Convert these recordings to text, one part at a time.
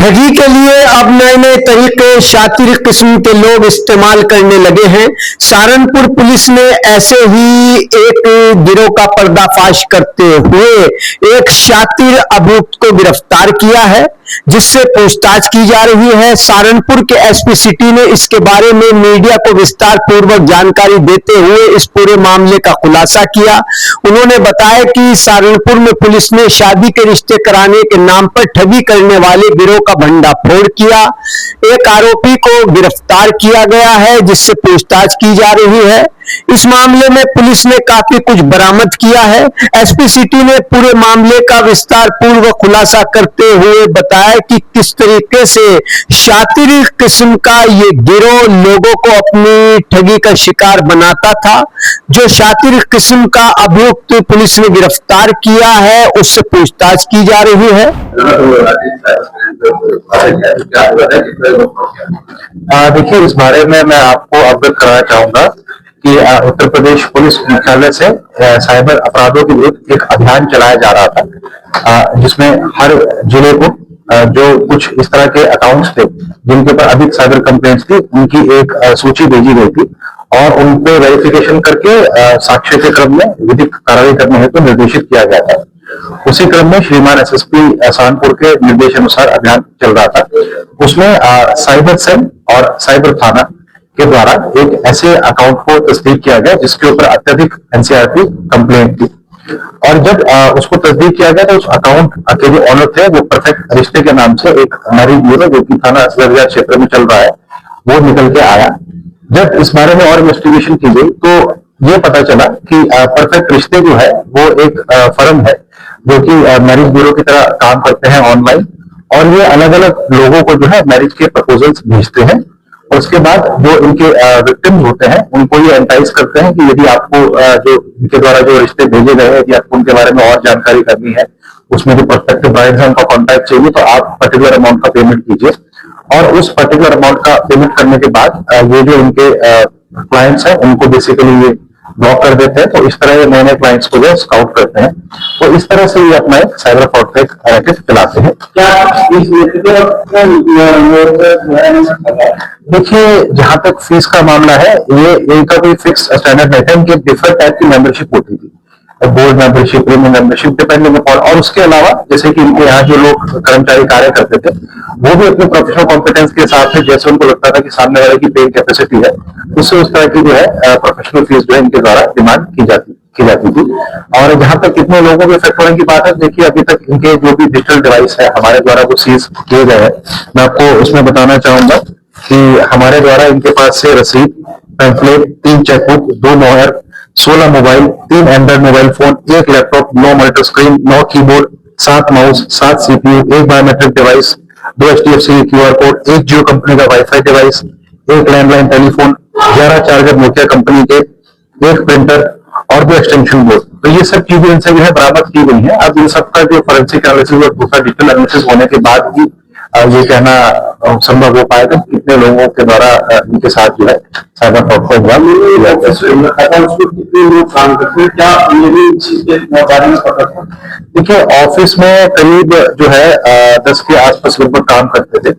ठगी के लिए अब नए नए तरीके शातिर किस्म के लोग इस्तेमाल करने लगे हैं। सहारनपुर पुलिस ने ऐसे ही एक गिरोह का पर्दाफाश करते हुए एक शातिर अभियुक्त को गिरफ्तार किया है, जिससे पूछताछ की जा रही है। सहारनपुर के एसपी सिटी ने इसके बारे में मीडिया को विस्तार पूर्वक जानकारी देते हुए इस पूरे मामले का खुलासा किया। उन्होंने बताया कि सहारनपुर में पुलिस ने शादी के रिश्ते कराने के नाम पर ठगी करने वाले गिरोह का भंडाफोड़ किया। एक आरोपी को गिरफ्तार किया गया है, जिससे पूछताछ की जा रही है। इस मामले में पुलिस ने काफी कुछ बरामद किया है। एसपी सिटी ने पूरे मामले का विस्तार पूर्वक खुलासा करते हुए बताया कि किस तरीके से शातिर किस्म का ये गिरोह लोगों को अपनी ठगी का शिकार बनाता था। जो शातिर किस्म का अभियुक्त पुलिस ने गिरफ्तार किया है, उससे पूछताछ की जा रही है। देखिए, इस बारे में मैं आपको अवगत कराना चाहूंगा कि उत्तर प्रदेश पुलिस मुख्यालय से साइबर अपराधों के विरुद्ध एक अभियान चलाया जा रहा था, जिसमें हर जिले को जो कुछ इस तरह के अकाउंट्स थे जिनके ऊपर अधिक साइबर कंप्लेंट्स थी, उनकी एक सूची भेजी गई थी और उन पे वेरिफिकेशन करके साक्ष्य के क्रम में विधिक कार्रवाई करने हेतु निर्देशित किया गया था। उसी क्रम में श्रीमान एसएसपी सहारनपुर के निर्देशानुसार अभियान चल रहा था। उसमें साइबर सेल और साइबर थाना के द्वारा एक ऐसे अकाउंट को तस्दीक किया गया जिसके ऊपर अत्यधिक एनसीआरपी कंप्लेंट थी, और जब उसको तस्दीक किया गया तो उस अकाउंट के जो ऑनर थे वो परफेक्ट रिश्ते के नाम से एक मैरिज ब्यूरो जो कि थाना असलरिया क्षेत्र में चल रहा है, वो निकल के आया। जब इस बारे में और इन्वेस्टिगेशन की गई तो ये पता चला कि परफेक्ट रिश्ते जो है वो एक फर्म है जो कि मैरिज ब्यूरो की तरह काम करते हैं ऑनलाइन, और ये अलग अलग लोगों को जो है मैरिज के प्रपोजल्स भेजते हैं। और उसके बाद जो इनके विक्टिम्स होते हैं उनको ये एंटाइज करते हैं कि यदि आपको जो इनके द्वारा जो रिश्ते भेजे गए हैं, यदि आपको उनके बारे में और जानकारी करनी है, उसमें जो प्रोस्पेक्टिव ब्राइड्स हैं उनका कॉन्टैक्ट चाहिए, तो आप पर्टिकुलर अमाउंट का पेमेंट कीजिए। और उस पर्टिकुलर अमाउंट का पेमेंट करने के बाद ये जो इनके क्लाइंट्स हैं उनको बेसिकली ये ब्लॉक कर देते हैं। तो इस तरह ये नए नए क्लाइंट्स को जो स्काउट करते हैं, तो इस तरह से ये अपना एक साइबर फ्रॉड का एक रैकेट चलाते हैं। देखिए, जहां तक फीस का मामला है, ये इनका कोई फिक्स स्टैंडर्ड नहीं था। इनकी डिफरेंट टाइप की मेंबरशिप होती थी, board membership, premium membership, depending upon. और उसके अलावा जैसे कि इनके यहाँ जो लोग कर्मचारी कार्य करते थे वो भी अपने प्रोफेशनल कॉम्पिटेंस के हिसाब से, जैसे उनको लगता था कि सामने वाले की पेइंग कैपेसिटी है, उससे उस तरह की जो है प्रोफेशनल फीस जो है इनके द्वारा डिमांड की जाती थी। और जहां तक कितने लोगों के इफेक्ट होने की बात है, देखिए अभी तक इनके जो भी डिजिटल डिवाइस है हमारे द्वारा वो सीज किए गए हैं। मैं आपको उसमें बताना चाहूंगा कि हमारे द्वारा इनके पास से रसीद, pamphlet, 3 chequebook, 2 Noire, 16 mobile, 3 Android mobile phone, 1 laptop, 9 multi screen, 9 keyboard, 7 mouse, 7 CPU, 1 biometric device, 2 HDFC QR code, 1 जियो कंपनी का wifi device, 1 landline telephone, 11 charger Nokia company के, 1 प्रिंटर और 2 एक्सटेंशन बोर्ड। तो ये सब चीजें इनसे जो है बरामद की गई है। अब इन सबका जो फोरेंसिक एनालिसिस और दूसरा डिजिटल एनालिसिस होने के बाद भी ये कहना संभव हो पाएगा कितने लोगों के द्वारा इनके साथ जो है साइबर फ्रॉड का हुआ। देखिए, ऑफिस में करीब जो है 10 के आसपास लगभग काम करते थे।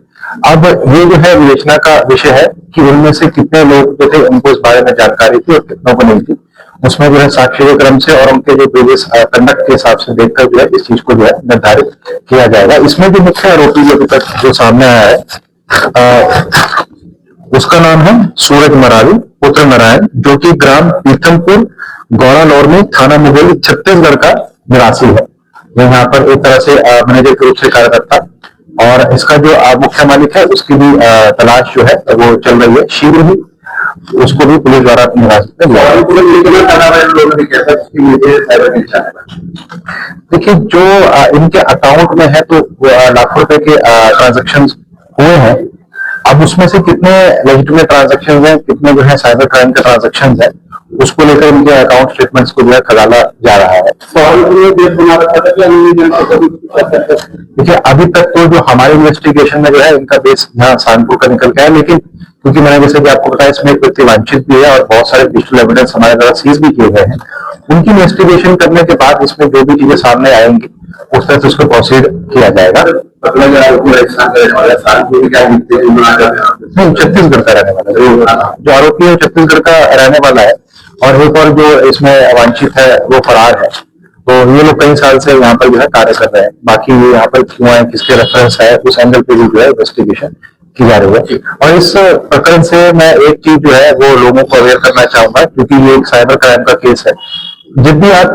अब ये जो है विवेचना का विषय है कि उनमें से कितने लोग जो थे उनको इस बारे में जानकारी थी और कितनों को नहीं थी। उसमें जो है साक्ष्य के क्रम से और उनके जो प्रीवियस कंडक्ट के हिसाब से देखकर जो है इस चीज को जो है निर्धारित किया जाएगा। इसमें जो मुख्य आरोपी जो अभी तक जो सामने आया है उसका नाम है सूरज मरावी पुत्र नारायण, जो कि ग्राम पीथमपुर गौरा लोरमी थाना मुगेली छत्तीसगढ़ का निवासी है। यहाँ पर एक तरह से मैनेजर के रूप से कार्यरत था। और इसका जो मुख्य मालिक है उसकी भी तलाश जो है वो चल रही है। शीघ्र ही उसको भी पुलिस द्वारा अपनी हिरासत में लिया। देखिए, जो इनके अकाउंट में है तो लाखों रुपए के ट्रांजेक्शन हुए हैं। अब उसमें से कितने लेजिटिमेट ट्रांजेक्शन हैं, कितने जो है साइबर क्राइम के ट्रांजेक्शन है, उसको लेकर इनके अकाउंट स्टेटमेंट्स को जो है खगाला जा रहा है। देखिए, अभी तक तो जो हमारे इन्वेस्टिगेशन में जो है इनका बेस यहाँ सहारनपुर का निकल गया है, लेकिन क्योंकि मैंने जैसे कि आपको बताया इसमें एक व्यक्ति वांछित भी है और बहुत सारे डिजिटल एविडेंस हमारे द्वारा सीज भी किए गए हैं। उनकी इन्वेस्टिगेशन करने के बाद इसमें जो भी चीजें सामने आएंगी उस तरह से उसको प्रोसीड किया जाएगा। नहीं, छत्तीसगढ़ का रहने वाला है। जो आरोपी है छत्तीसगढ़ का रहने वाला है, और एक और जो इसमें वांछित है वो फरार है। तो ये लोग कई साल से यहाँ पर जो है कार्य कर रहे हैं। बाकी ये यहाँ पर क्यों है, किसके रेफरेंस है, उस एंगल पे भी जो है इन्वेस्टिगेशन की जा रही है। और इस प्रकरण से मैं एक चीज जो है वो लोगों को अवेयर करना चाहूंगा, क्योंकि ये एक साइबर क्राइम का केस है। जब भी आप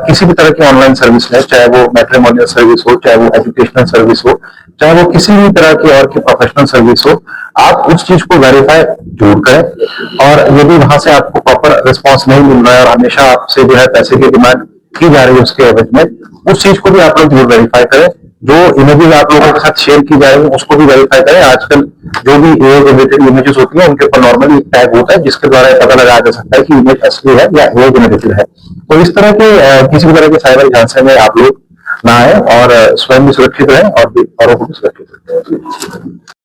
किसी भी तरह की ऑनलाइन सर्विस लें, चाहे वो मैट्रिमोनियल सर्विस हो, चाहे वो एजुकेशनल सर्विस हो, चाहे वो किसी भी तरह की और की प्रोफेशनल सर्विस हो, आप उस चीज को वेरीफाई जरूर करें। और यदि वहां से आपको प्रॉपर रिस्पॉन्स नहीं मिल रहा है और हमेशा आपसे जो है पैसे की डिमांड की जा रही है उसके एवज में, उस चीज को भी आप लोग जरूर वेरीफाई करें। जो इमेजेस आप लोगों के साथ शेयर की जा रही है उसको भी वेरीफाई करें। आजकल जो भी एआई जनरेटेड इमेजेस होती हैं उनके ऊपर नॉर्मली एक टैग होता है जिसके द्वारा पता लगाया जा सकता है कि इमेज असली है या एआई जनरेटेड है। तो इस तरह के किसी भी तरह के साइबर झांसे में आप लोग ना आए और स्वयं भी सुरक्षित रहें और औरों को भी सुरक्षित रखें।